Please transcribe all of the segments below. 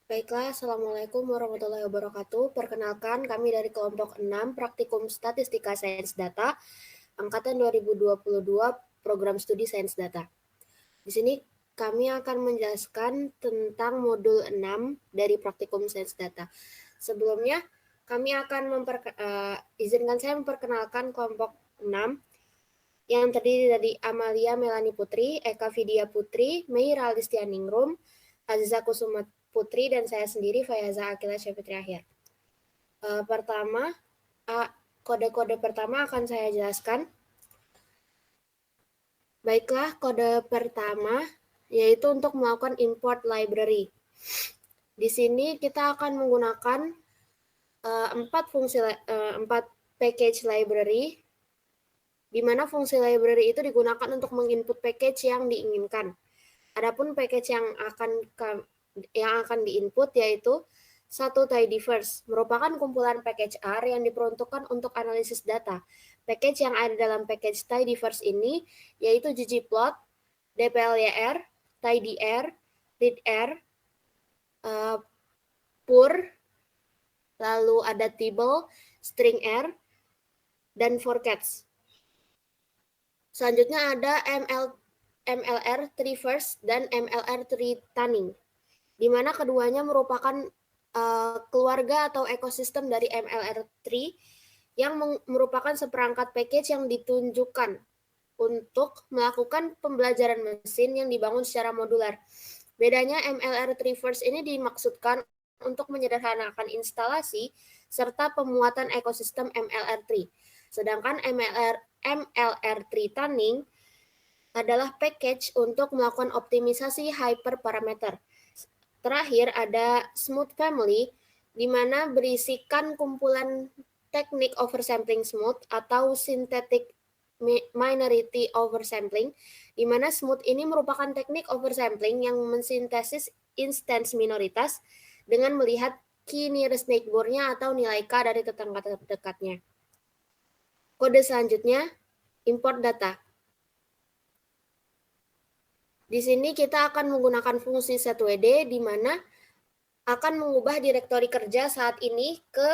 Baiklah, Assalamualaikum warahmatullahi wabarakatuh. Perkenalkan, kami dari kelompok 6 Praktikum Statistika Sains Data, Angkatan 2022, Program Studi Sains Data. Di sini kami akan menjelaskan tentang modul 6 dari Praktikum Sains Data. Sebelumnya, kami akan izinkan saya memperkenalkan kelompok 6 yang terdiri dari Amalia Melani Putri, Eka Vidya Putri, Meira Listianingrum, Aziza Kusuma Putri, dan saya sendiri Fayaza Akila Syafitri Ahyar. Pertama, kode-kode pertama akan saya jelaskan. Baiklah, kode pertama yaitu untuk melakukan import library. Di sini kita akan menggunakan 4 package library, di mana fungsi library itu digunakan untuk menginput package yang diinginkan. Adapun package yang akan diinput yaitu satu tidyverse, merupakan kumpulan package R yang diperuntukkan untuk analisis data. Package yang ada dalam package tidyverse ini yaitu ggplot, dplyr, tidyr, readr, pur, lalu ada table, stringr, dan forcats. Selanjutnya ada mlr3first dan mlr3tunning, di mana keduanya merupakan keluarga atau ekosistem dari MLR3 yang merupakan seperangkat package yang ditunjukkan untuk melakukan pembelajaran mesin yang dibangun secara modular. Bedanya MLR3 first ini dimaksudkan untuk menyederhanakan instalasi serta pemuatan ekosistem MLR3. Sedangkan MLR3 tunning adalah package untuk melakukan optimisasi hyperparameter. Terakhir ada smooth family, di mana berisikan kumpulan teknik oversampling smooth atau synthetic minority oversampling, di mana smooth ini merupakan teknik oversampling yang mensintesis instance minoritas dengan melihat key nearest neighbor-nya atau nilai K dari tetangga terdekatnya. Kode selanjutnya, import data. Di sini kita akan menggunakan fungsi setwd, di mana akan mengubah direktori kerja saat ini ke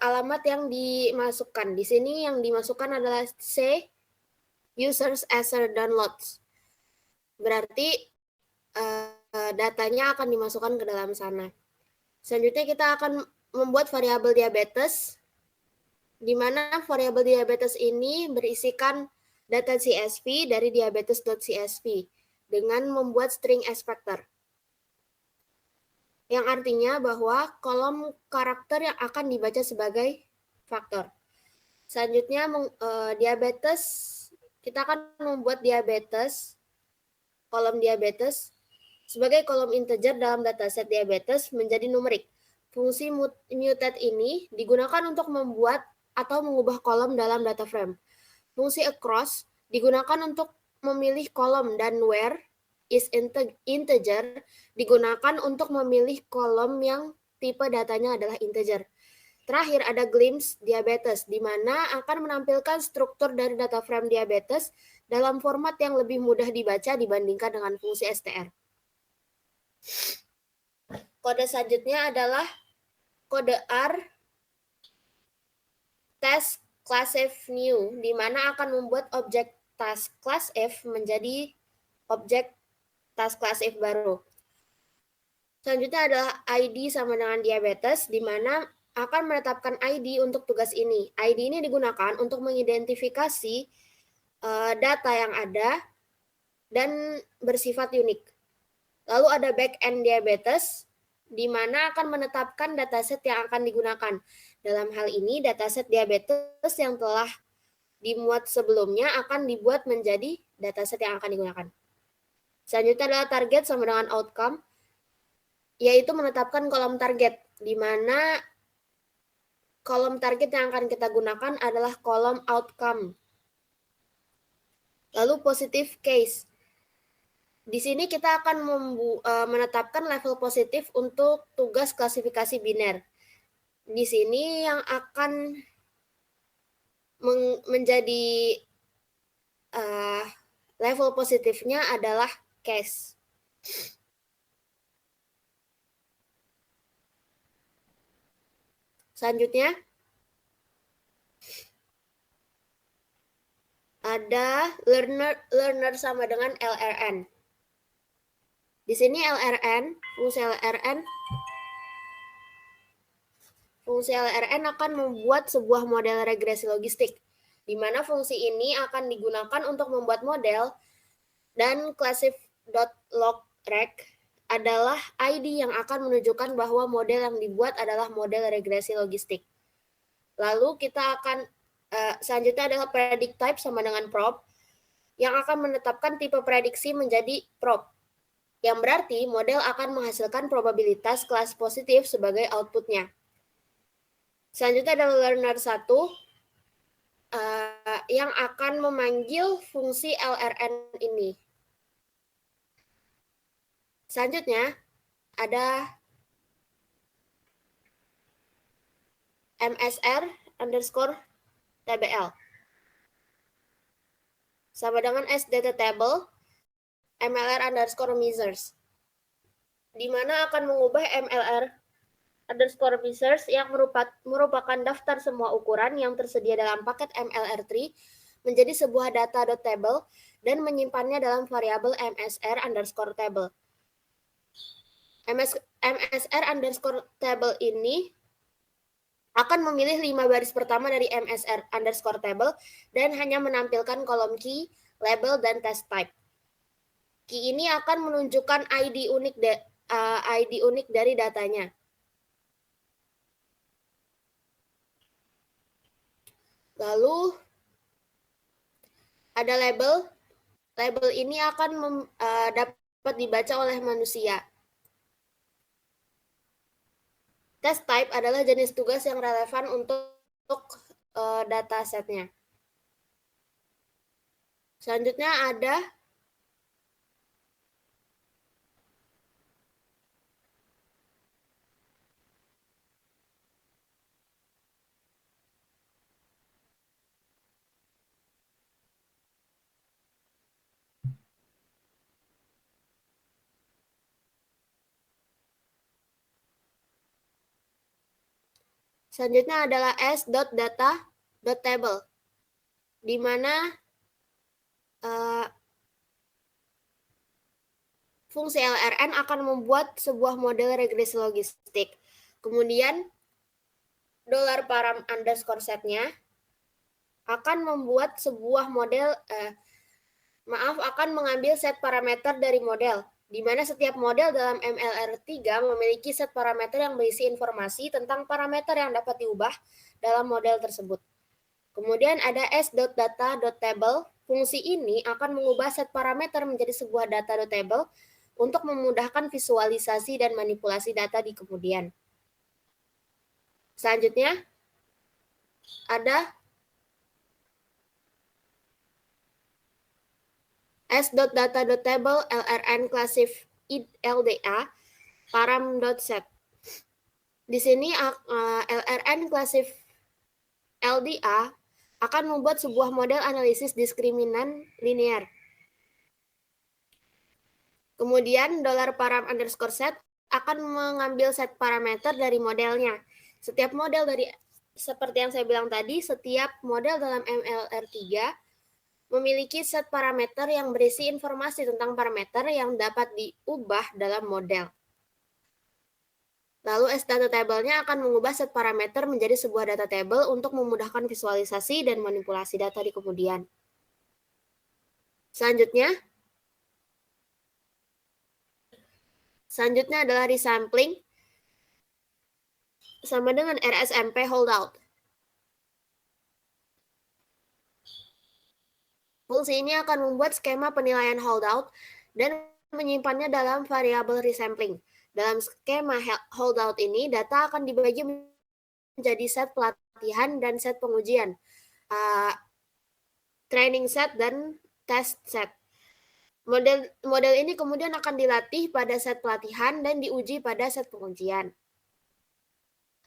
alamat yang dimasukkan. Di sini yang dimasukkan adalah C users asser downloads. Berarti datanya akan dimasukkan ke dalam sana. Selanjutnya kita akan membuat variabel diabetes, di mana variabel diabetes ini berisikan data CSV dari diabetes.csv dengan membuat string s factor, yang artinya bahwa kolom karakter yang akan dibaca sebagai faktor. Selanjutnya diabetes, kita akan membuat kolom diabetes sebagai kolom integer dalam dataset diabetes menjadi numerik. Fungsi mutate ini digunakan untuk membuat atau mengubah kolom dalam data frame. Fungsi across digunakan untuk memilih kolom, dan where is integer digunakan untuk memilih kolom yang tipe datanya adalah integer. Terakhir ada glimpse diabetes, di mana akan menampilkan struktur dari data frame diabetes dalam format yang lebih mudah dibaca dibandingkan dengan fungsi str. Kode selanjutnya adalah kode R task class F new, di mana akan membuat objek task class F menjadi objek task class F baru. Selanjutnya adalah ID sama dengan diabetes, di mana akan menetapkan ID untuk tugas ini. ID ini digunakan untuk mengidentifikasi data yang ada dan bersifat unik. Lalu ada backend diabetes, di mana akan menetapkan dataset yang akan digunakan. Dalam hal ini, dataset diabetes yang telah dimuat sebelumnya akan dibuat menjadi dataset yang akan digunakan. Selanjutnya adalah target sama dengan outcome, yaitu menetapkan kolom target, di mana kolom target yang akan kita gunakan adalah kolom outcome. Lalu positive case. Di sini kita akan menetapkan level positif untuk tugas klasifikasi biner. Di sini yang akan menjadi level positifnya adalah case. Selanjutnya, ada learner sama dengan LRN. Di sini fungsi LRN akan membuat sebuah model regresi logistik, di mana fungsi ini akan digunakan untuk membuat model, dan classif.logreg adalah ID yang akan menunjukkan bahwa model yang dibuat adalah model regresi logistik. Lalu kita akan selanjutnya adalah predict type sama dengan prop, yang akan menetapkan tipe prediksi menjadi prop, yang berarti model akan menghasilkan probabilitas kelas positif sebagai outputnya. Selanjutnya adalah learner 1 yang akan memanggil fungsi LRN ini. Selanjutnya ada MSR_TBL sama dengan sDTTable MLR_measures, di mana akan mengubah MLR_measures yang merupakan daftar semua ukuran yang tersedia dalam paket MLR3 menjadi sebuah data.table dan menyimpannya dalam variabel MSR_table. MSR_table ini akan memilih 5 baris pertama dari MSR_table dan hanya menampilkan kolom key, label, dan test type. Key ini akan menunjukkan ID unik dari datanya. Lalu ada label. Label ini akan dapat dibaca oleh manusia. Test type adalah jenis tugas yang relevan untuk datasetnya. Selanjutnya ada selanjutnya adalah s.data.table, di mana fungsi LRN akan membuat sebuah model regresi logistik. Kemudian $param_setnya akan membuat sebuah model, akan mengambil set parameter dari model, di mana setiap model dalam MLR3 memiliki set parameter yang berisi informasi tentang parameter yang dapat diubah dalam model tersebut. Kemudian ada s.data.table. Fungsi ini akan mengubah set parameter menjadi sebuah data.table untuk memudahkan visualisasi dan manipulasi data di kemudian. Selanjutnya ada s.data.table LRN classif LDA param.set. Di sini LRN classif LDA akan membuat sebuah model analisis diskriminan linear. Kemudian $param_set akan mengambil set parameter dari modelnya. Setiap model seperti yang saya bilang tadi, setiap model dalam MLR3 memiliki set parameter yang berisi informasi tentang parameter yang dapat diubah dalam model. Lalu s-data-table-nya akan mengubah set parameter menjadi sebuah data table untuk memudahkan visualisasi dan manipulasi data di kemudian. Selanjutnya adalah resampling sama dengan RSMP holdout. Fungsi ini akan membuat skema penilaian holdout dan menyimpannya dalam variabel resampling. Dalam skema holdout ini, data akan dibagi menjadi set pelatihan dan set pengujian, training set dan test set. Model ini kemudian akan dilatih pada set pelatihan dan diuji pada set pengujian.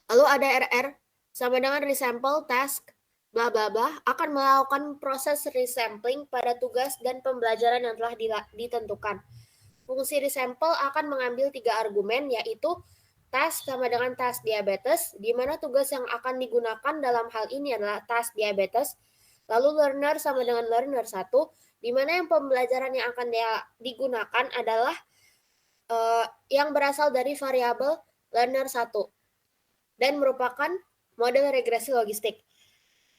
Lalu ada RR sama dengan resample task bla bla bla akan melakukan proses resampling pada tugas dan pembelajaran yang telah ditentukan. Fungsi resample akan mengambil 3 argumen, yaitu task sama dengan task diabetes, di mana tugas yang akan digunakan dalam hal ini adalah task diabetes. Lalu learner sama dengan learner 1, di mana yang pembelajaran yang akan digunakan adalah yang berasal dari variabel learner 1 dan merupakan model regresi logistik.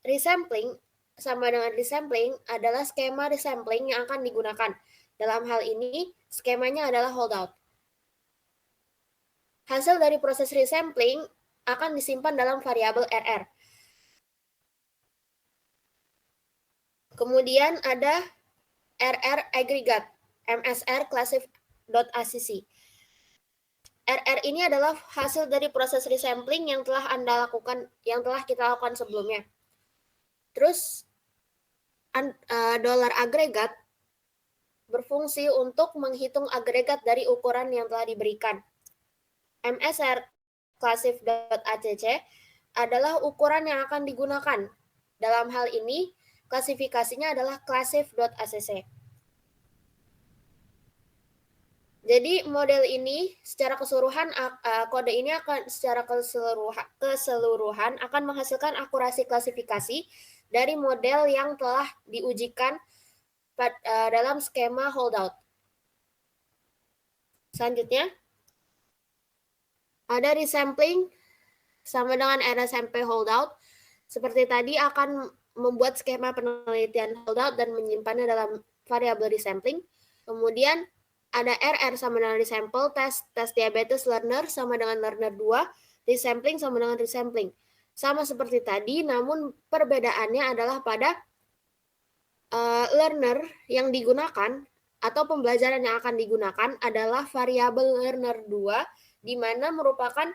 Resampling sama dengan resampling adalah skema resampling yang akan digunakan. Dalam hal ini, skemanya adalah holdout. Hasil dari proses resampling akan disimpan dalam variabel RR. Kemudian ada RR aggregate, MSR classif.acc. RR ini adalah hasil dari proses resampling yang telah kita lakukan sebelumnya. Terus dollar agregat berfungsi untuk menghitung agregat dari ukuran yang telah diberikan. MSR classif.acc adalah ukuran yang akan digunakan. Dalam hal ini, klasifikasinya adalah classif.acc. Jadi model ini secara keseluruhan, kode ini akan secara keseluruhan akan menghasilkan akurasi klasifikasi dari model yang telah diujikan dalam skema holdout. Selanjutnya, ada resampling sama dengan RSMP holdout. Seperti tadi akan membuat skema penelitian holdout dan menyimpannya dalam variabel resampling. Kemudian ada RR sama dengan resample, tes diabetes learner sama dengan learner 2, resampling sama dengan resampling. Sama seperti tadi, namun perbedaannya adalah pada learner yang digunakan atau pembelajaran yang akan digunakan adalah variabel learner 2, di mana merupakan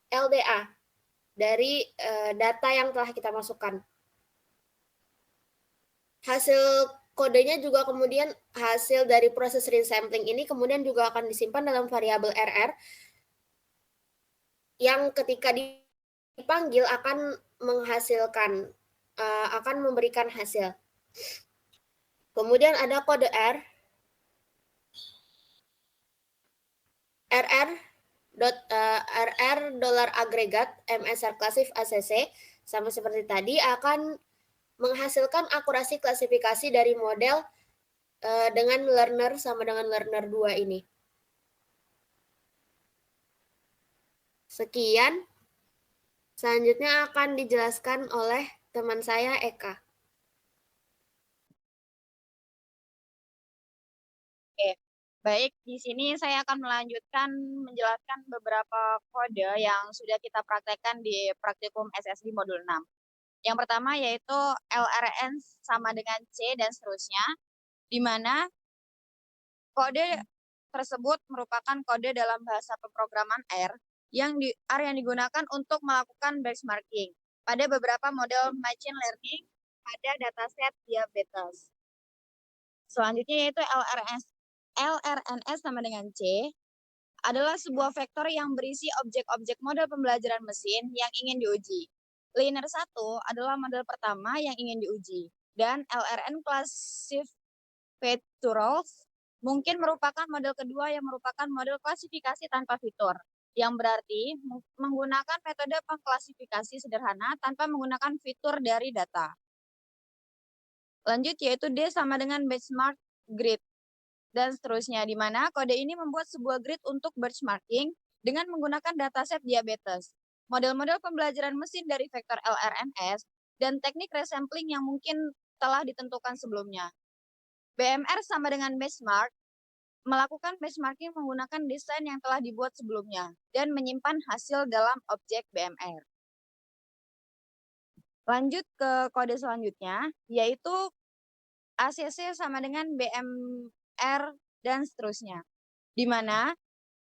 LDA dari data yang telah kita masukkan. Hasil kodenya juga kemudian hasil dari proses resampling ini kemudian juga akan disimpan dalam variabel RR yang ketika dipanggil akan menghasilkan, akan memberikan hasil. Kemudian ada kode R, RR dollar agregat MSR classif ACC, sama seperti tadi akan menghasilkan akurasi klasifikasi dari model dengan learner sama dengan learner 2 ini. Sekian. Selanjutnya akan dijelaskan oleh teman saya Eka. Oke, baik. Di sini saya akan melanjutkan menjelaskan beberapa kode yang sudah kita praktekkan di praktikum SSD modul 6. Yang pertama yaitu LRN sama dengan C dan seterusnya, di mana kode tersebut merupakan kode dalam bahasa pemrograman R yang digunakan untuk melakukan benchmarking pada beberapa model machine learning pada dataset diabetes. Selanjutnya yaitu LRNS sama dengan C adalah sebuah vektor yang berisi objek-objek model pembelajaran mesin yang ingin diuji. Linear 1 adalah model pertama yang ingin diuji, dan LRN Classificatorals mungkin merupakan model kedua yang merupakan model klasifikasi tanpa fitur, yang berarti menggunakan metode pengklasifikasi sederhana tanpa menggunakan fitur dari data. Lanjut yaitu D sama dengan benchmark grid dan seterusnya, di mana kode ini membuat sebuah grid untuk benchmarking dengan menggunakan dataset diabetes, model-model pembelajaran mesin dari vektor LRNS, dan teknik resampling yang mungkin telah ditentukan sebelumnya. BMR sama dengan benchmark melakukan benchmarking menggunakan desain yang telah dibuat sebelumnya dan menyimpan hasil dalam objek BMR. Lanjut ke kode selanjutnya, yaitu ACC sama dengan BMR dan seterusnya, di mana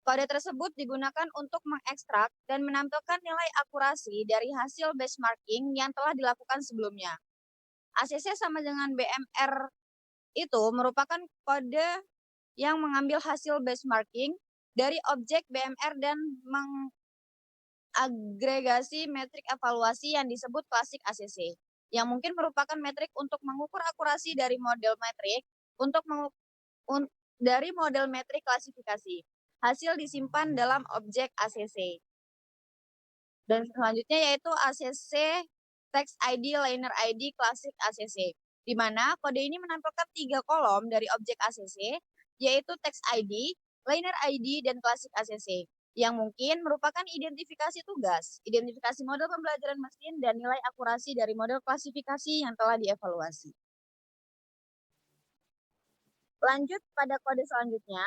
kode tersebut digunakan untuk mengekstrak dan menampilkan nilai akurasi dari hasil benchmarking yang telah dilakukan sebelumnya. ACC sama dengan BMR itu merupakan kode yang mengambil hasil benchmarking dari objek BMR dan mengagregasi metrik evaluasi yang disebut klasik ACC, yang mungkin merupakan metrik untuk mengukur akurasi dari model metrik dari model metrik klasifikasi. hasil disimpan dalam objek ACC. Dan selanjutnya yaitu ACC Text ID, Liner ID, Classic ACC, di mana kode ini menampilkan 3 kolom dari objek ACC, yaitu Text ID, Liner ID, dan Classic ACC, yang mungkin merupakan identifikasi tugas, identifikasi model pembelajaran mesin, dan nilai akurasi dari model klasifikasi yang telah dievaluasi. Lanjut pada kode selanjutnya,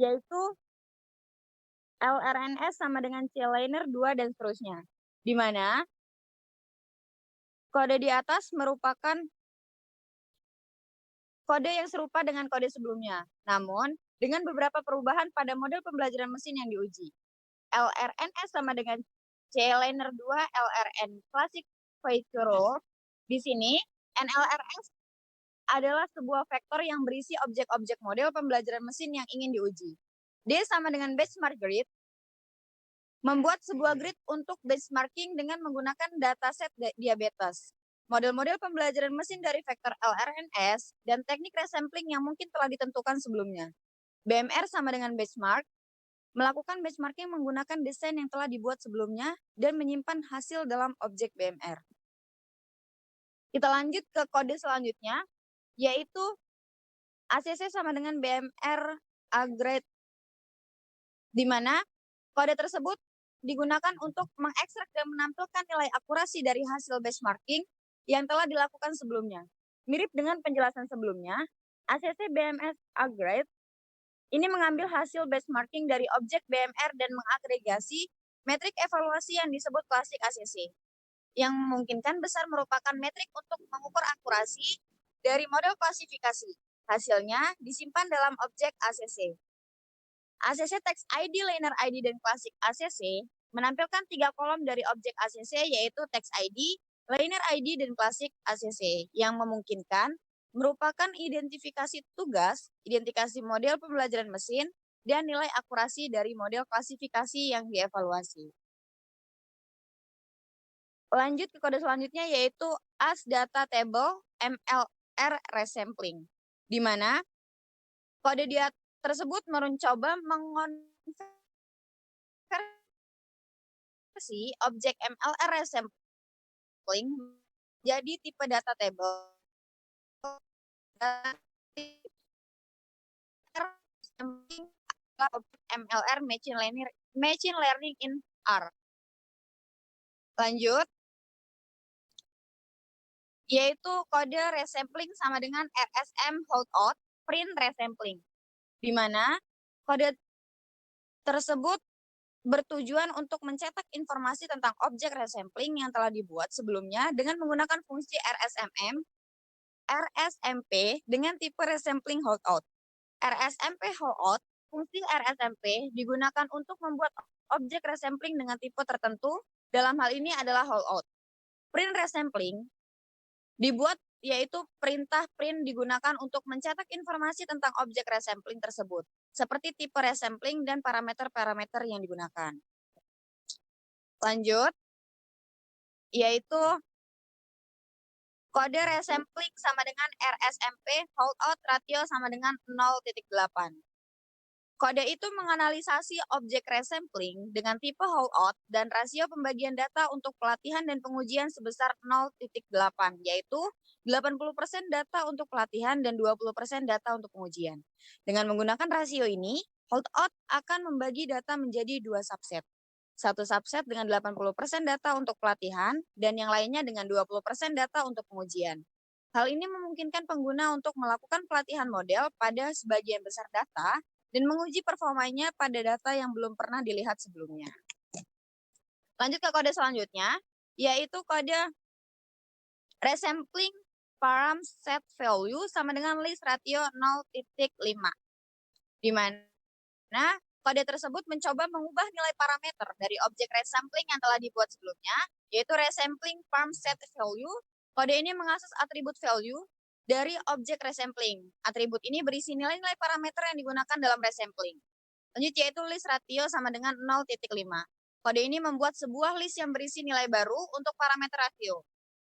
yaitu LRNS sama dengan C-liner 2 dan seterusnya, di mana kode di atas merupakan kode yang serupa dengan kode sebelumnya, namun dengan beberapa perubahan pada model pembelajaran mesin yang diuji. LRNS sama dengan C-liner 2, LRN Classic Feature Rule. Di sini, NLRS adalah sebuah vektor yang berisi objek-objek model pembelajaran mesin yang ingin diuji. D sama dengan benchmark grid, membuat sebuah grid untuk benchmarking dengan menggunakan dataset diabetes, model-model pembelajaran mesin dari vektor LRNS, dan teknik resampling yang mungkin telah ditentukan sebelumnya. BMR sama dengan benchmark, melakukan benchmarking menggunakan desain yang telah dibuat sebelumnya dan menyimpan hasil dalam objek BMR. Kita lanjut ke kode selanjutnya, yaitu ACC sama dengan BMR A-grade, di mana kode tersebut digunakan untuk mengekstrak dan menampilkan nilai akurasi dari hasil benchmarking yang telah dilakukan sebelumnya. Mirip dengan penjelasan sebelumnya, ACC BMS A-grade ini mengambil hasil benchmarking dari objek BMR dan mengagregasi metrik evaluasi yang disebut klasik ACC, yang memungkinkan besar merupakan metrik untuk mengukur akurasi dari model klasifikasi. Hasilnya disimpan dalam objek ACC. ACC Text ID, Liner ID, dan Classic ACC menampilkan 3 kolom dari objek ACC, yaitu Text ID, Liner ID, dan Classic ACC, yang memungkinkan merupakan identifikasi tugas, identifikasi model pembelajaran mesin, dan nilai akurasi dari model klasifikasi yang dievaluasi. Lanjut ke kode selanjutnya, yaitu AS Data Table MLR Resampling, di mana kode dia tersebut mencoba mengonversi objek MLR Resampling jadi tipe data table MLR Machine Learning in R. Lanjut, yaitu kode resampling sama dengan RSM holdout print resampling, di mana kode tersebut bertujuan untuk mencetak informasi tentang objek resampling yang telah dibuat sebelumnya dengan menggunakan fungsi RSMP dengan tipe resampling holdout. RSMP holdout, fungsi RSMP digunakan untuk membuat objek resampling dengan tipe tertentu, dalam hal ini adalah holdout. Print resampling dibuat, yaitu perintah print digunakan untuk mencetak informasi tentang objek resampling tersebut, seperti tipe resampling dan parameter-parameter yang digunakan. Lanjut, yaitu kode resampling sama dengan RSMP, holdout ratio sama dengan 0.8. Kode itu menganalisasi objek resampling dengan tipe holdout dan rasio pembagian data untuk pelatihan dan pengujian sebesar 0.8, yaitu 80% data untuk pelatihan dan 20% data untuk pengujian. Dengan menggunakan rasio ini, holdout akan membagi data menjadi 2 subset. Satu subset dengan 80% data untuk pelatihan dan yang lainnya dengan 20% data untuk pengujian. Hal ini memungkinkan pengguna untuk melakukan pelatihan model pada sebagian besar data dan menguji performanya pada data yang belum pernah dilihat sebelumnya. Lanjut ke kode selanjutnya, yaitu kode resampling param set value sama dengan list ratio 0.5, di mana kode tersebut mencoba mengubah nilai parameter dari objek resampling yang telah dibuat sebelumnya, yaitu resampling param set value. Kode ini mengakses atribut value dari objek resampling. Atribut ini berisi nilai-nilai parameter yang digunakan dalam resampling. Lanjut, yaitu list ratio sama dengan 0.5. Kode ini membuat sebuah list yang berisi nilai baru untuk parameter ratio,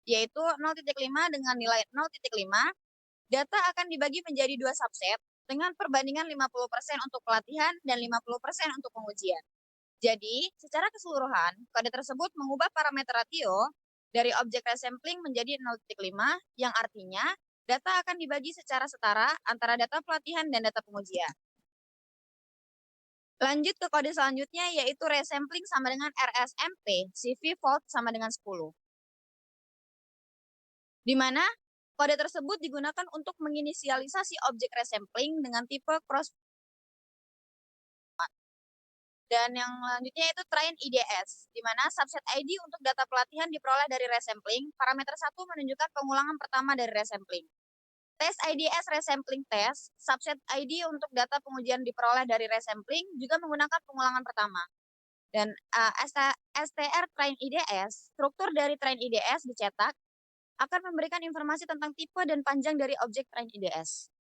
yaitu 0.5 dengan nilai 0.5. Data akan dibagi menjadi 2 subset, dengan perbandingan 50% untuk pelatihan dan 50% untuk pengujian. Jadi, secara keseluruhan, kode tersebut mengubah parameter ratio dari objek resampling menjadi 0,5, yang artinya data akan dibagi secara setara antara data pelatihan dan data pengujian. Lanjut ke kode selanjutnya, yaitu resampling sama dengan RSMP, CV fault sama dengan 10. Di mana kode tersebut digunakan untuk menginisialisasi objek resampling dengan tipe cross. Dan yang selanjutnya itu train IDS, di mana subset ID untuk data pelatihan diperoleh dari resampling. Parameter 1 menunjukkan pengulangan pertama dari resampling. Tes IDS resampling test, subset ID untuk data pengujian diperoleh dari resampling juga menggunakan pengulangan pertama. Dan STR train IDS, struktur dari train IDS dicetak akan memberikan informasi tentang tipe dan panjang dari objek train IDS.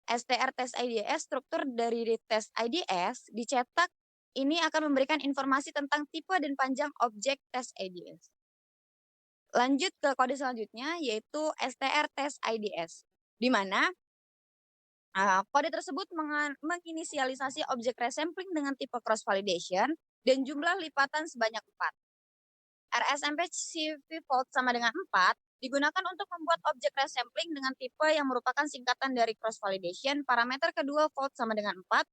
STR test IDS, struktur dari tes IDS dicetak ini akan memberikan informasi tentang tipe dan panjang objek tes IDS. Lanjut ke kode selanjutnya, yaitu STR test IDS, di mana kode tersebut menginisialisasi objek resampling dengan tipe cross validation dan jumlah lipatan sebanyak 4. RSMP CV fault sama dengan 4 digunakan untuk membuat objek resampling dengan tipe yang merupakan singkatan dari cross validation. Parameter kedua fault sama dengan 4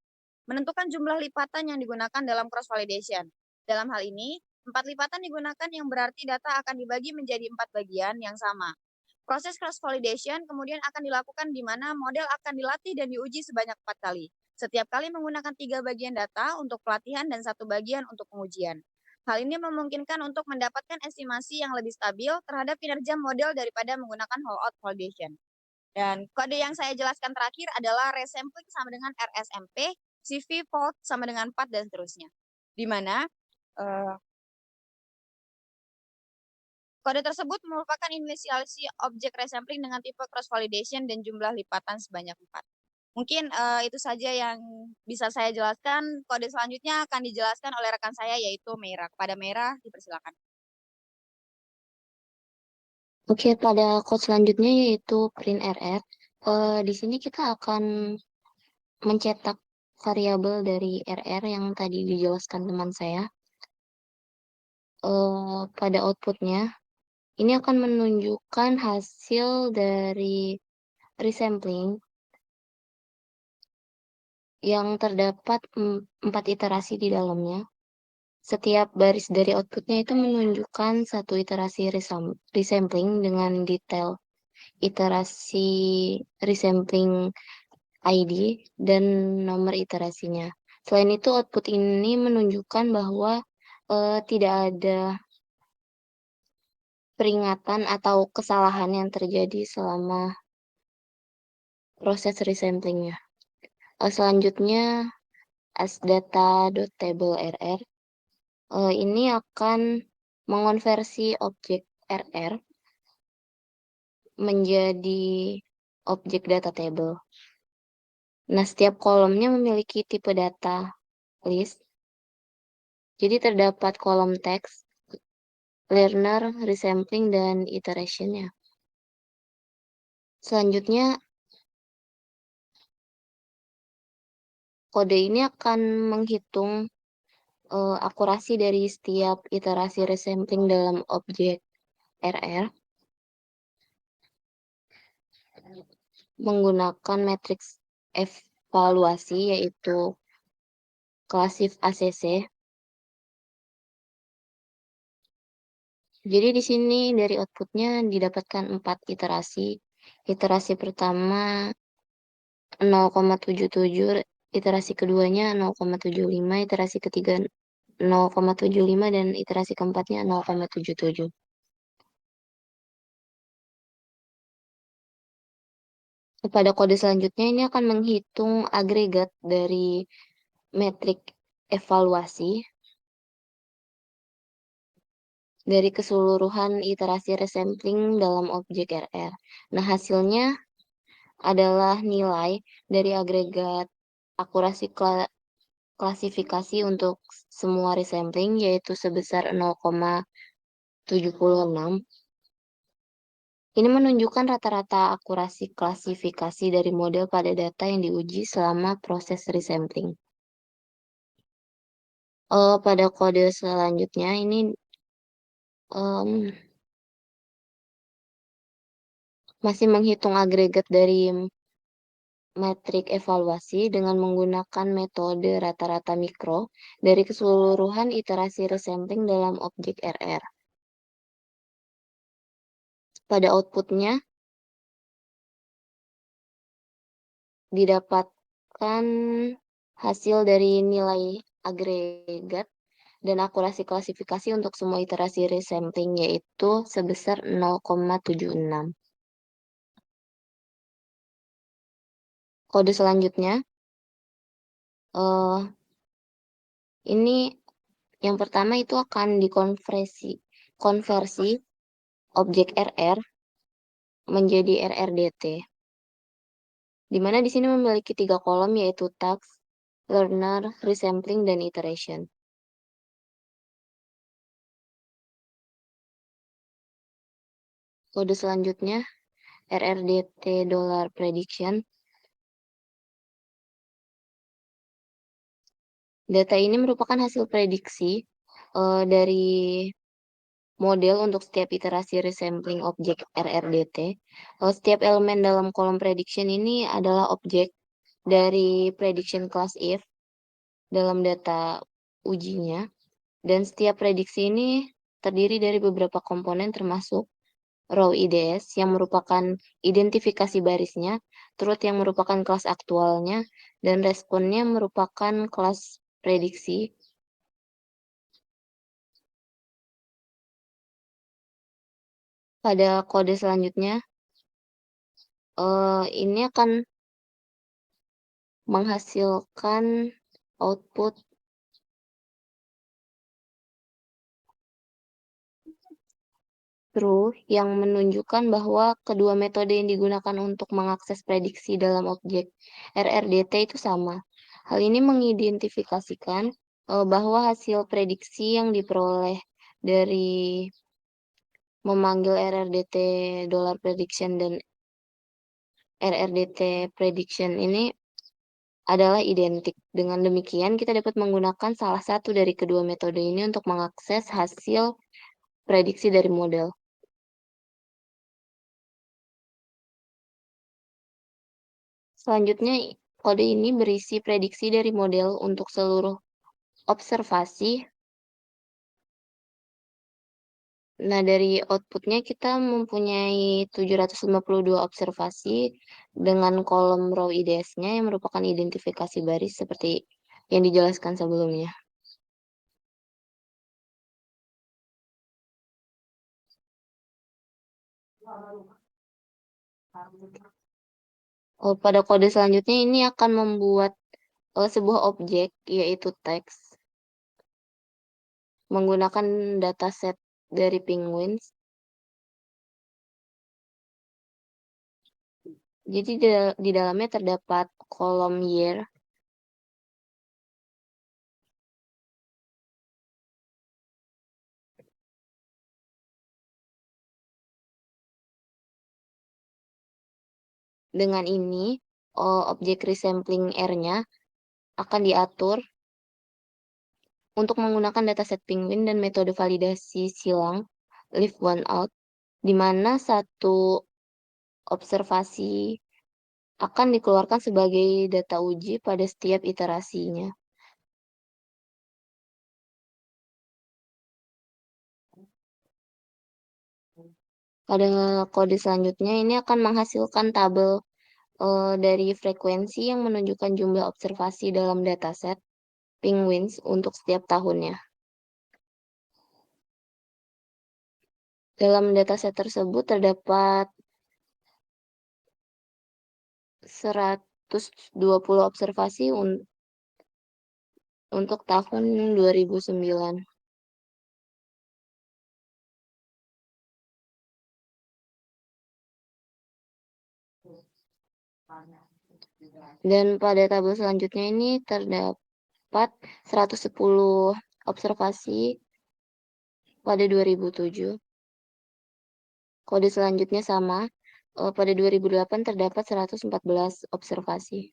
menentukan jumlah lipatan yang digunakan dalam cross validation. Dalam hal ini, 4 lipatan digunakan yang berarti data akan dibagi menjadi 4 bagian yang sama. Proses cross validation kemudian akan dilakukan di mana model akan dilatih dan diuji sebanyak 4 kali. Setiap kali menggunakan 3 bagian data untuk pelatihan dan 1 bagian untuk pengujian. Hal ini memungkinkan untuk mendapatkan estimasi yang lebih stabil terhadap kinerja model daripada menggunakan whole out validation. Dan kode yang saya jelaskan terakhir adalah resampling sama dengan RSMP, CV fault sama dengan 4 dan seterusnya. Di mana kode tersebut merupakan inisialisasi objek resampling dengan tipe cross validation dan jumlah lipatan sebanyak 4. Mungkin itu saja yang bisa saya jelaskan. Kode selanjutnya akan dijelaskan oleh rekan saya, yaitu Meira. Kepada Meira, dipersilakan. Oke, pada code selanjutnya yaitu print RR. Di sini kita akan mencetak variabel dari RR yang tadi dijelaskan teman saya. Pada outputnya, ini akan menunjukkan hasil dari resampling yang terdapat 4 iterasi di dalamnya. Setiap baris dari outputnya itu menunjukkan satu iterasi resampling dengan detail iterasi resampling ID dan nomor iterasinya. Selain itu, output ini menunjukkan bahwa tidak ada peringatan atau kesalahan yang terjadi selama proses resamplingnya. Selanjutnya, as data.table.rr ini akan mengonversi objek RR menjadi objek data table. Nah, setiap kolomnya memiliki tipe data list. Jadi terdapat kolom teks, learner, resampling, dan iteration-nya. Selanjutnya, kode ini akan menghitung akurasi dari setiap iterasi resampling dalam objek RR menggunakan matriks evaluasi yaitu klasif ACC. Jadi di sini dari outputnya didapatkan 4 iterasi. Iterasi pertama 0,77, iterasi keduanya 0,75, iterasi ketiga 0,75, dan iterasi keempatnya 0,77. Pada kode selanjutnya ini akan menghitung agregat dari metrik evaluasi dari keseluruhan iterasi resampling dalam objek RR. Nah, hasilnya adalah nilai dari agregat akurasi klasifikasi untuk semua resampling, yaitu sebesar 0,76. Ini menunjukkan rata-rata akurasi klasifikasi dari model pada data yang diuji selama proses resampling. Pada kode selanjutnya ini masih menghitung agregat dari metrik evaluasi dengan menggunakan metode rata-rata mikro dari keseluruhan iterasi resampling dalam objek RR. Pada outputnya didapatkan hasil dari nilai agregat dan akurasi klasifikasi untuk semua iterasi resampling yaitu sebesar 0,76. Kode selanjutnya ini yang pertama itu akan konversi objek RR menjadi RRDT, di mana di sini memiliki 3 kolom yaitu task, learner, resampling, dan iteration. Kode selanjutnya RRDT $prediction. Data ini merupakan hasil prediksi dari model untuk setiap iterasi resampling objek RRDT. Setiap elemen dalam kolom prediction ini adalah objek dari prediction class if dalam data ujinya. Dan setiap prediksi ini terdiri dari beberapa komponen termasuk row IDS yang merupakan identifikasi barisnya, truth yang merupakan kelas aktualnya, dan responnya merupakan kelas prediksi. Pada kode selanjutnya, ini akan menghasilkan output true yang menunjukkan bahwa kedua metode yang digunakan untuk mengakses prediksi dalam objek RRDT itu sama. Hal ini mengidentifikasikan bahwa hasil prediksi yang diperoleh dari memanggil RRDT $prediction dan RRDT prediction ini adalah identik. Dengan demikian, kita dapat menggunakan salah satu dari kedua metode ini untuk mengakses hasil prediksi dari model. Selanjutnya, kode ini berisi prediksi dari model untuk seluruh observasi. Nah, dari outputnya kita mempunyai 752 observasi dengan kolom row IDS-nya yang merupakan identifikasi baris seperti yang dijelaskan sebelumnya. Pada kode selanjutnya ini akan membuat sebuah objek yaitu teks menggunakan dataset dari penguins. Jadi di dalamnya terdapat kolom year dengan ini objek resampling R-nya akan diatur untuk menggunakan dataset penguin dan metode validasi silang leave one out, di mana satu observasi akan dikeluarkan sebagai data uji pada setiap iterasinya. Pada kode selanjutnya ini akan menghasilkan tabel dari frekuensi yang menunjukkan jumlah observasi dalam dataset penguins untuk setiap tahunnya. Dalam dataset tersebut terdapat 120 observasi untuk tahun 2009. Dan pada tabel selanjutnya ini terdapat 110 observasi pada 2007. Kode selanjutnya sama. Pada 2008 terdapat 114 observasi.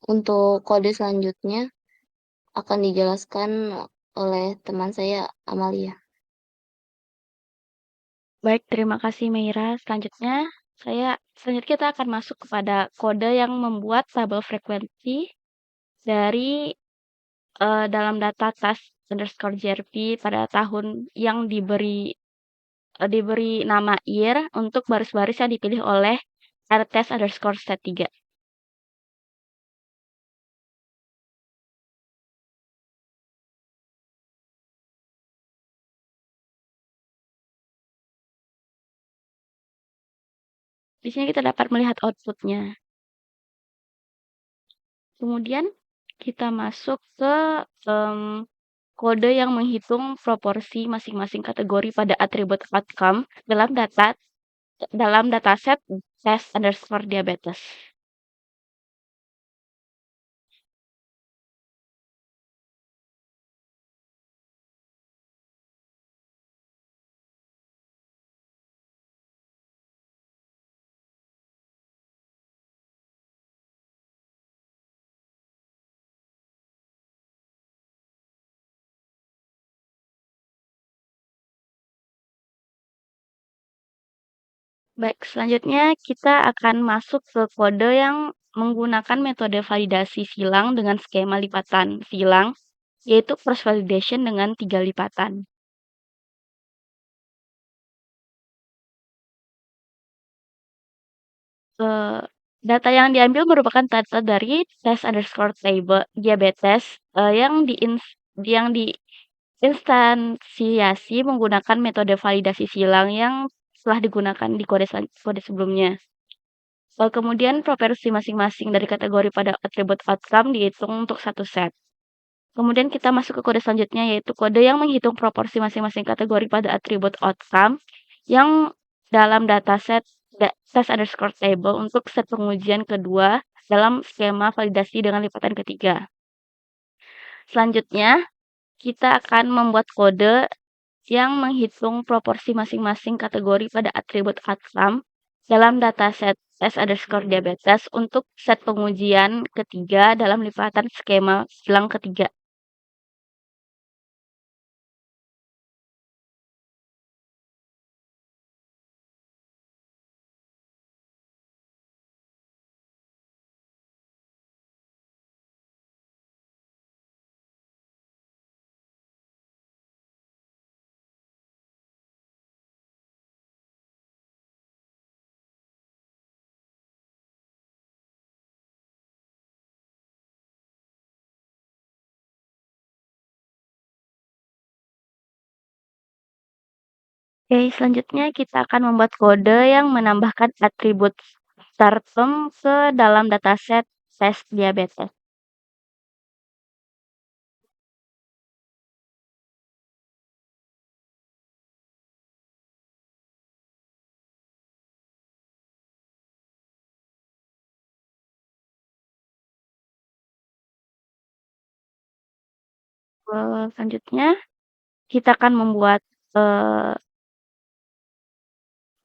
Untuk kode selanjutnya akan dijelaskan oleh teman saya, Amalia. Baik, terima kasih Meira. Selanjutnya kita akan masuk kepada kode yang membuat tabel frekuensi dari dalam data task underscore JRP pada tahun yang diberi nama year untuk baris-baris yang dipilih oleh rtest underscore stat 3. Di sini kita dapat melihat outputnya. Kemudian kita masuk ke kode yang menghitung proporsi masing-masing kategori pada atribut outcome dalam dataset test underscore diabetes. Baik, selanjutnya kita akan masuk ke kode yang menggunakan metode validasi silang dengan skema lipatan silang, yaitu cross validation dengan 3 lipatan. Data yang diambil merupakan data dari test underscore table diabetes yang diinstansiasi menggunakan metode validasi silang yang telah digunakan di kode sebelumnya. Kemudian proporsi masing-masing dari kategori pada atribut outcome dihitung untuk satu set. Kemudian kita masuk ke kode selanjutnya, yaitu kode yang menghitung proporsi masing-masing kategori pada atribut outcome yang dalam dataset test underscore table untuk set pengujian kedua dalam skema validasi dengan lipatan ketiga. Selanjutnya, kita akan membuat kode yang menghitung proporsi masing-masing kategori pada atribut outcome dalam dataset test underscore diabetes untuk set pengujian ketiga dalam lipatan skema silang ketiga. Oke, selanjutnya kita akan membuat kode yang menambahkan atribut start term ke dalam dataset test diabetes. Selanjutnya, kita akan membuat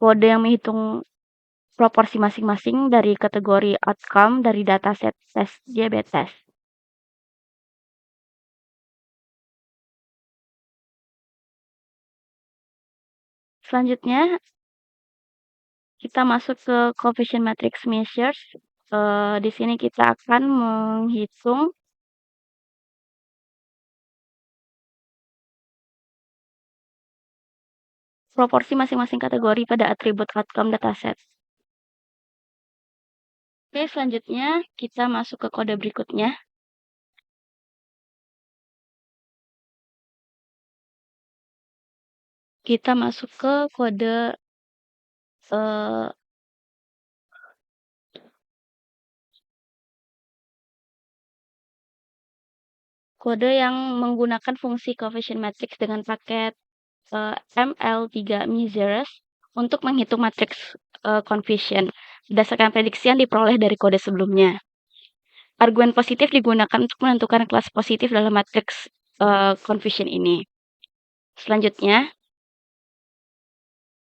kode yang menghitung proporsi masing-masing dari kategori outcome dari dataset test diabetes. Selanjutnya, kita masuk ke coefficient matrix measures. Di sini kita akan menghitung proporsi masing-masing kategori pada atribut outcome dataset. Oke, selanjutnya kita masuk ke kode berikutnya. Kita masuk ke kode yang menggunakan fungsi coefficient matrix dengan paket ML3 measures untuk menghitung matriks confusion berdasarkan prediksi yang diperoleh dari kode sebelumnya. Argumen positif digunakan untuk menentukan kelas positif dalam matriks confusion ini. Selanjutnya,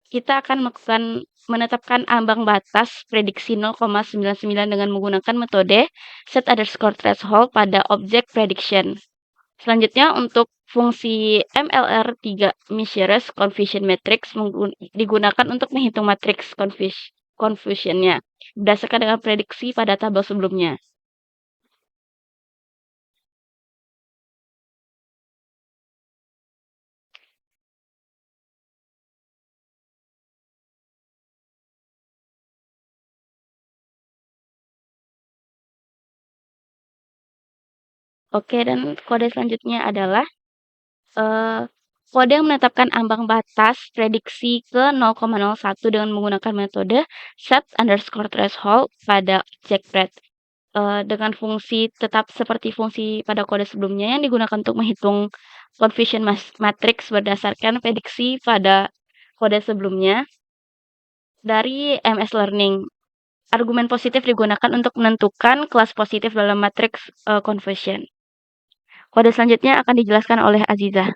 kita akan menetapkan ambang batas prediksi 0,99 dengan menggunakan metode set_threshold pada objek prediction. Selanjutnya, untuk fungsi MLR3 Miseries Confusion Matrix digunakan untuk menghitung matriks confusionnya berdasarkan dengan prediksi pada tabel sebelumnya. Oke, dan kode selanjutnya adalah kode yang menetapkan ambang batas prediksi ke 0,01 dengan menggunakan metode set_threshold pada objek pred dengan fungsi tetap seperti fungsi pada kode sebelumnya yang digunakan untuk menghitung confusion matrix berdasarkan prediksi pada kode sebelumnya dari MS Learning. Argumen positif digunakan untuk menentukan kelas positif dalam matriks confusion. Kode selanjutnya akan dijelaskan oleh Azizah.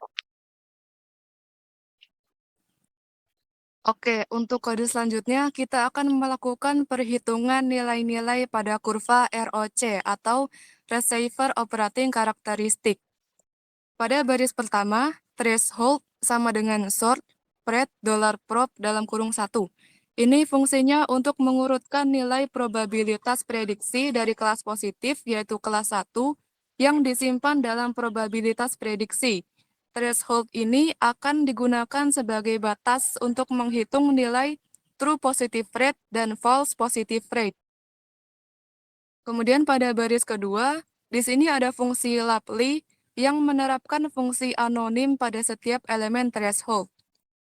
Oke, untuk kode selanjutnya kita akan melakukan perhitungan nilai-nilai pada kurva ROC atau Receiver Operating Characteristic. Pada baris pertama, threshold sama dengan sort pred $prop dalam kurung 1. Ini fungsinya untuk mengurutkan nilai probabilitas prediksi dari kelas positif yaitu kelas 1 yang disimpan dalam probabilitas prediksi. Threshold ini akan digunakan sebagai batas untuk menghitung nilai true positive rate dan false positive rate. Kemudian pada baris kedua, di sini ada fungsi Lapley yang menerapkan fungsi anonim pada setiap elemen threshold.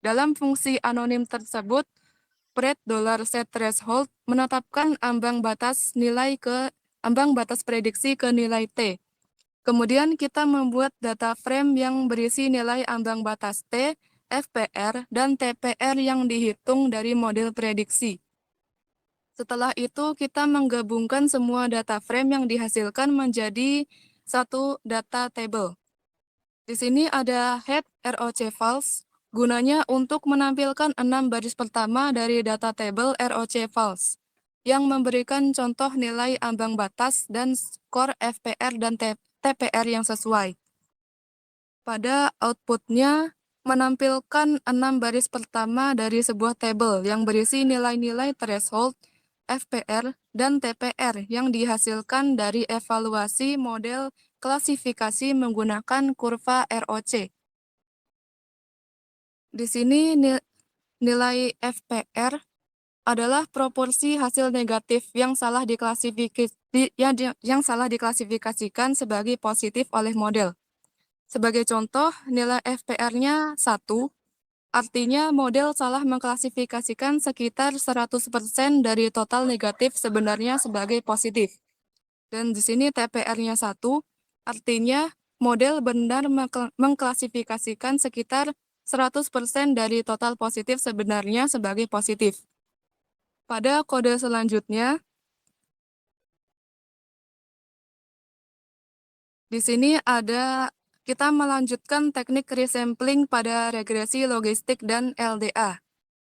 Dalam fungsi anonim tersebut, pred $set_threshold menetapkan ambang batas prediksi ke nilai T. Kemudian kita membuat data frame yang berisi nilai ambang batas T, FPR, dan TPR yang dihitung dari model prediksi. Setelah itu, kita menggabungkan semua data frame yang dihasilkan menjadi satu data table. Di sini ada head ROC false, gunanya untuk menampilkan 6 baris pertama dari data table ROC false, yang memberikan contoh nilai ambang batas dan skor FPR dan TPR yang sesuai. Pada outputnya menampilkan 6 baris pertama dari sebuah tabel yang berisi nilai-nilai threshold, FPR, dan TPR yang dihasilkan dari evaluasi model klasifikasi menggunakan kurva ROC. Di sini nilai FPR adalah proporsi hasil negatif yang salah diklasifikasikan sebagai positif oleh model. Sebagai contoh, nilai FPR-nya 1, artinya model salah mengklasifikasikan sekitar 100% dari total negatif sebenarnya sebagai positif. Dan di sini TPR-nya 1, artinya model benar mengklasifikasikan sekitar 100% dari total positif sebenarnya sebagai positif. Pada kode selanjutnya, di sini kita melanjutkan teknik resampling pada regresi logistik dan LDA.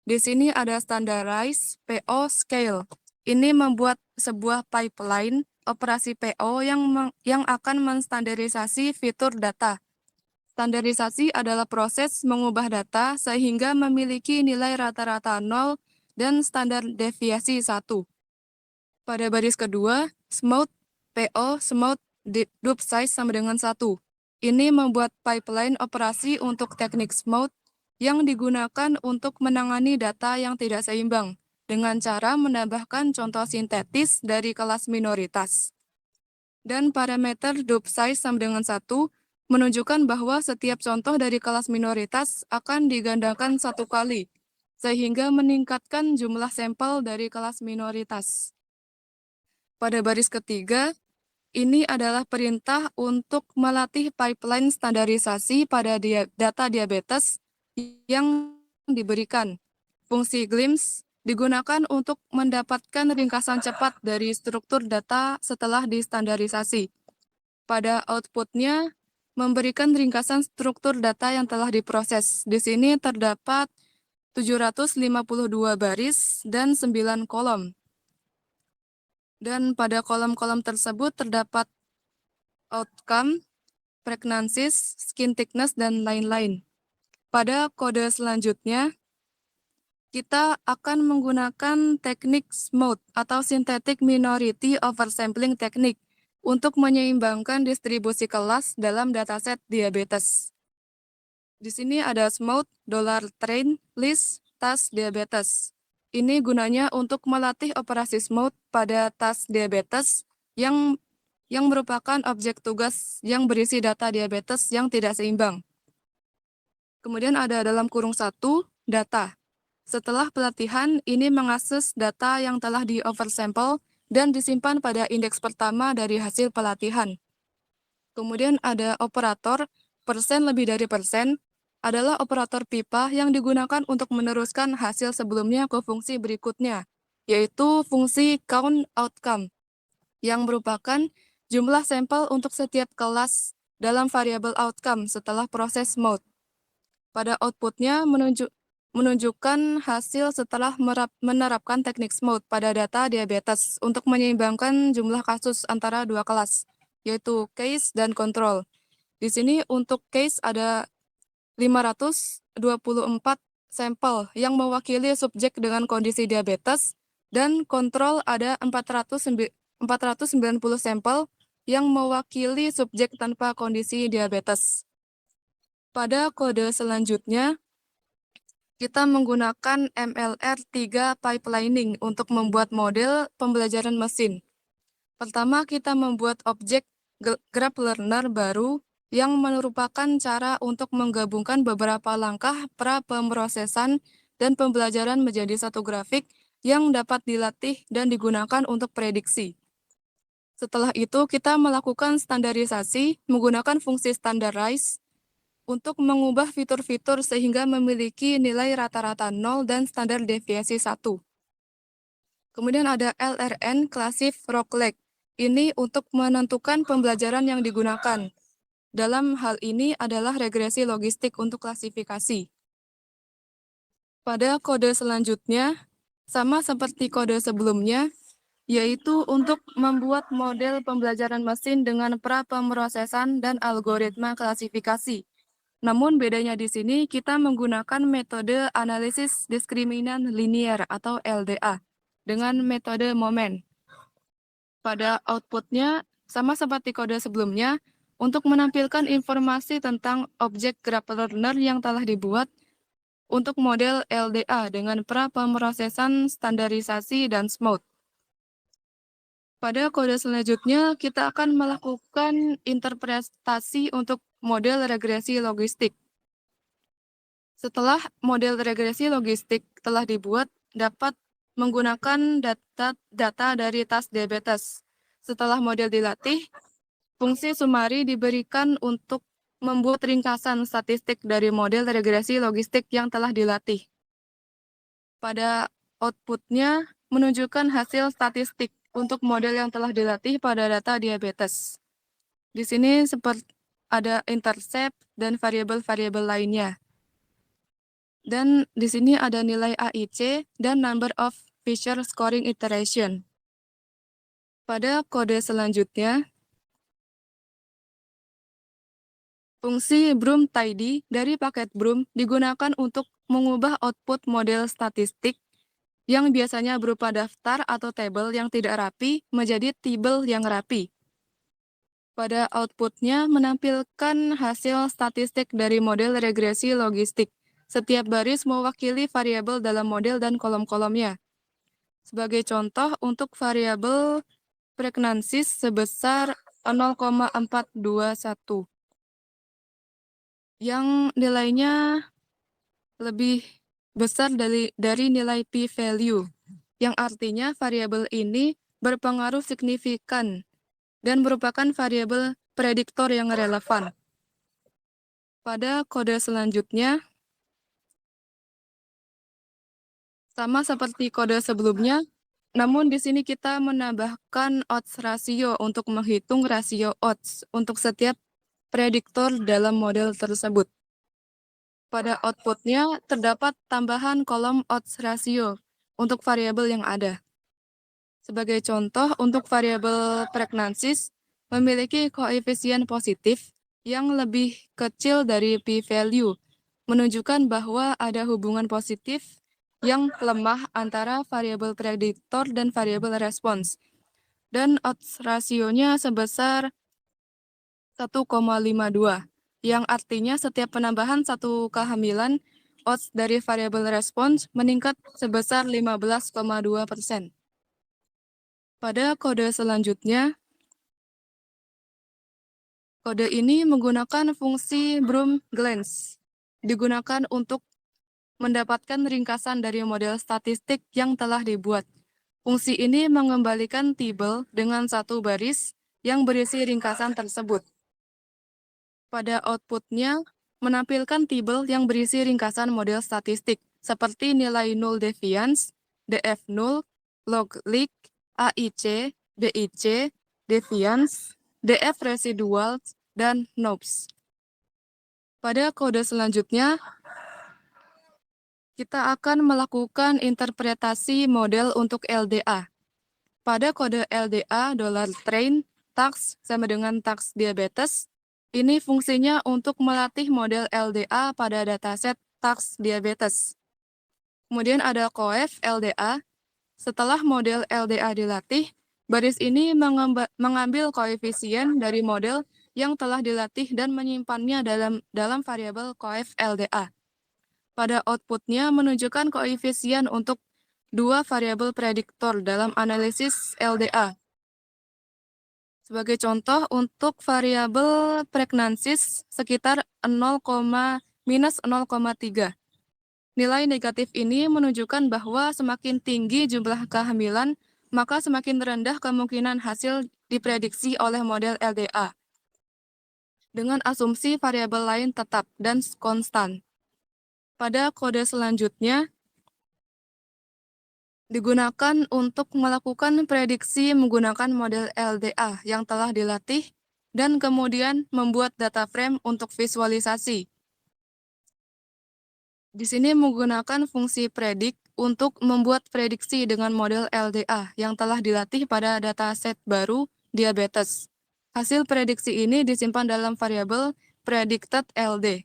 Di sini ada standardized PO scale. Ini membuat sebuah pipeline operasi PO yang akan menstandarisasi fitur data. Standarisasi adalah proses mengubah data sehingga memiliki nilai rata-rata 0 dan standar deviasi 1. Pada baris kedua, smooth PO smooth dupe size sama dengan 1. Ini membuat pipeline operasi untuk teknik smooth yang digunakan untuk menangani data yang tidak seimbang dengan cara menambahkan contoh sintetis dari kelas minoritas. Dan parameter dupe size sama dengan 1 menunjukkan bahwa setiap contoh dari kelas minoritas akan digandakan 1 kali, sehingga meningkatkan jumlah sampel dari kelas minoritas. Pada baris ketiga, ini adalah perintah untuk melatih pipeline standarisasi pada data diabetes yang diberikan. Fungsi glimpse digunakan untuk mendapatkan ringkasan cepat dari struktur data setelah distandarisasi. Pada outputnya, memberikan ringkasan struktur data yang telah diproses. Di sini terdapat 752 baris dan 9 kolom. Dan pada kolom-kolom tersebut terdapat outcome, prognosis, skin thickness, dan lain-lain. Pada kode selanjutnya, kita akan menggunakan teknik SMOTE atau Synthetic Minority Oversampling Technique untuk menyeimbangkan distribusi kelas dalam dataset diabetes. Di sini ada SMOTE, $train, list, task diabetes. Ini gunanya untuk melatih operasi SMOTE pada task diabetes yang merupakan objek tugas yang berisi data diabetes yang tidak seimbang. Kemudian ada dalam kurung 1, data. Setelah pelatihan, ini mengakses data yang telah di-oversample dan disimpan pada indeks pertama dari hasil pelatihan. Kemudian ada operator, persen lebih dari persen, adalah operator pipa yang digunakan untuk meneruskan hasil sebelumnya ke fungsi berikutnya, yaitu fungsi count outcome, yang merupakan jumlah sampel untuk setiap kelas dalam variabel outcome setelah proses mode. Pada outputnya menunjukkan hasil setelah menerapkan teknik SMOTE pada data diabetes untuk menyeimbangkan jumlah kasus antara dua kelas, yaitu case dan control. Di sini untuk case ada 524 sampel yang mewakili subjek dengan kondisi diabetes, dan kontrol ada 490 sampel yang mewakili subjek tanpa kondisi diabetes. Pada kode selanjutnya, kita menggunakan MLR3 pipelining untuk membuat model pembelajaran mesin. Pertama, kita membuat objek graph learner baru yang merupakan cara untuk menggabungkan beberapa langkah pra-pemrosesan dan pembelajaran menjadi satu grafik yang dapat dilatih dan digunakan untuk prediksi. Setelah itu, kita melakukan standarisasi menggunakan fungsi standarize untuk mengubah fitur-fitur sehingga memiliki nilai rata-rata 0 dan standar deviasi 1. Kemudian ada LRN Classic Rockleg. Ini untuk menentukan pembelajaran yang digunakan. Dalam hal ini adalah regresi logistik untuk klasifikasi. Pada kode selanjutnya, sama seperti kode sebelumnya, yaitu untuk membuat model pembelajaran mesin dengan pra-pemrosesan dan algoritma klasifikasi. Namun bedanya di sini kita menggunakan metode analisis diskriminan linier atau LDA dengan metode momen. Pada outputnya sama seperti kode sebelumnya untuk menampilkan informasi tentang objek graph learner yang telah dibuat untuk model LDA dengan pra-pemrosesan, standarisasi, dan SMOTE. Pada kode selanjutnya kita akan melakukan interpretasi untuk model regresi logistik. Setelah model regresi logistik telah dibuat, dapat menggunakan data dari task diabetes. Setelah model dilatih, fungsi sumari diberikan untuk membuat ringkasan statistik dari model regresi logistik yang telah dilatih. Pada outputnya menunjukkan hasil statistik untuk model yang telah dilatih pada data diabetes. Di sini seperti ada intercept dan variabel-variabel lainnya. Dan di sini ada nilai AIC dan number of feature scoring iteration. Pada kode selanjutnya, fungsi Broom Tidy dari paket Broom digunakan untuk mengubah output model statistik yang biasanya berupa daftar atau tabel yang tidak rapi menjadi table yang rapi. Pada outputnya menampilkan hasil statistik dari model regresi logistik. Setiap baris mewakili variabel dalam model dan kolom-kolomnya. Sebagai contoh, untuk variabel prognosis sebesar 0,421, yang nilainya lebih besar dari nilai p-value, yang artinya variabel ini berpengaruh signifikan dan merupakan variabel prediktor yang relevan. Pada kode selanjutnya, Sama seperti kode sebelumnya, namun di sini kita menambahkan odds ratio untuk menghitung rasio odds untuk setiap prediktor dalam model tersebut. Pada outputnya terdapat tambahan kolom odds ratio untuk variabel yang ada. Sebagai contoh, untuk variabel pregnancies memiliki koefisien positif yang lebih kecil dari p-value, menunjukkan bahwa ada hubungan positif yang lemah antara variabel prediktor dan variabel respons. Dan odds rasionya sebesar 1,52, yang artinya setiap penambahan satu kehamilan, odds dari variabel respons meningkat sebesar 15,2%. Pada kode selanjutnya, kode ini menggunakan fungsi Broom glance, digunakan untuk mendapatkan ringkasan dari model statistik yang telah dibuat. Fungsi ini mengembalikan table dengan satu baris yang berisi ringkasan tersebut. Pada outputnya, menampilkan table yang berisi ringkasan model statistik, seperti nilai null deviance, DF null, log leak, AIC, BIC, deviance, DF residual, dan knobs. Pada kode selanjutnya, kita akan melakukan interpretasi model untuk LDA. Pada kode LDA $train tax sama dengan tax diabetes, ini fungsinya untuk melatih model LDA pada dataset tax diabetes. Kemudian ada coef LDA. Setelah model LDA dilatih, baris ini mengambil koefisien dari model yang telah dilatih dan menyimpannya dalam variabel coef LDA. Pada outputnya menunjukkan koefisien untuk dua variabel prediktor dalam analisis LDA. Sebagai contoh, untuk variabel pregnancies sekitar minus 0,3. Nilai negatif ini menunjukkan bahwa semakin tinggi jumlah kehamilan, maka semakin rendah kemungkinan hasil diprediksi oleh model LDA. Dengan asumsi variabel lain tetap dan konstan. Pada kode selanjutnya, digunakan untuk melakukan prediksi menggunakan model LDA yang telah dilatih dan kemudian membuat data frame untuk visualisasi. Di sini menggunakan fungsi predict untuk membuat prediksi dengan model LDA yang telah dilatih pada dataset baru diabetes. Hasil prediksi ini disimpan dalam variabel predicted LD.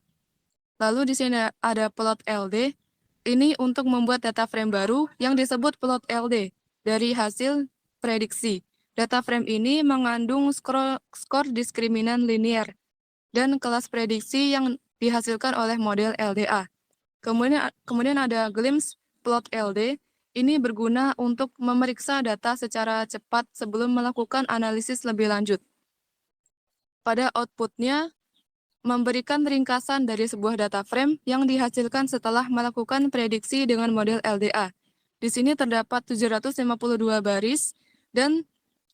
Lalu di sini ada plot LD. Ini untuk membuat data frame baru yang disebut plot LD dari hasil prediksi. Data frame ini mengandung skor diskriminan linear dan kelas prediksi yang dihasilkan oleh model LDA. Kemudian ada glimpse plot LD. Ini berguna untuk memeriksa data secara cepat sebelum melakukan analisis lebih lanjut. Pada outputnya, memberikan ringkasan dari sebuah data frame yang dihasilkan setelah melakukan prediksi dengan model LDA. Di sini terdapat 752 baris dan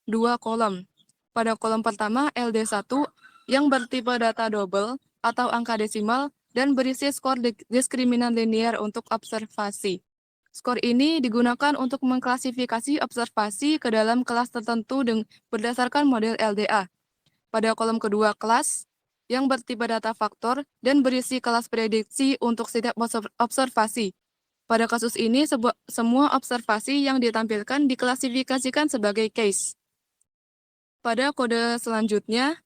2 kolom. Pada kolom pertama, LD1 yang bertipe data double atau angka desimal dan berisi skor diskriminan linear untuk observasi. Skor ini digunakan untuk mengklasifikasi observasi ke dalam kelas tertentu berdasarkan model LDA. Pada kolom kedua, kelas yang bertipe data faktor dan berisi kelas prediksi untuk setiap observasi. Pada kasus ini, semua observasi yang ditampilkan diklasifikasikan sebagai case. Pada kode selanjutnya,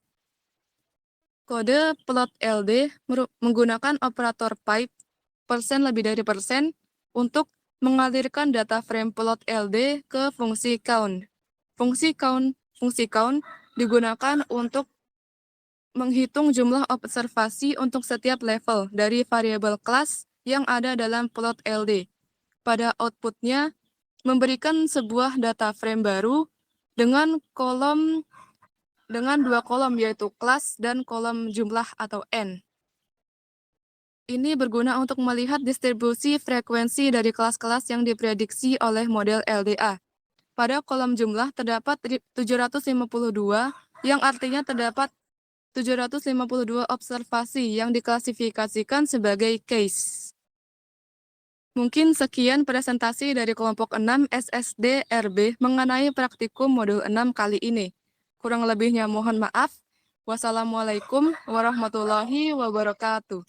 kode plot LD menggunakan operator pipe persen lebih dari persen untuk mengalirkan data frame plot LD ke fungsi count. Fungsi count digunakan untuk menghitung jumlah observasi untuk setiap level dari variabel kelas yang ada dalam plot LD. Pada outputnya, memberikan sebuah data frame baru dengan dua kolom yaitu kelas dan kolom jumlah atau N. Ini berguna untuk melihat distribusi frekuensi dari kelas-kelas yang diprediksi oleh model LDA. Pada kolom jumlah terdapat 752, yang artinya terdapat 752 observasi yang diklasifikasikan sebagai case. Mungkin sekian presentasi dari kelompok 6 SSD RB mengenai praktikum modul 6 kali ini. Kurang lebihnya mohon maaf. Wassalamualaikum warahmatullahi wabarakatuh.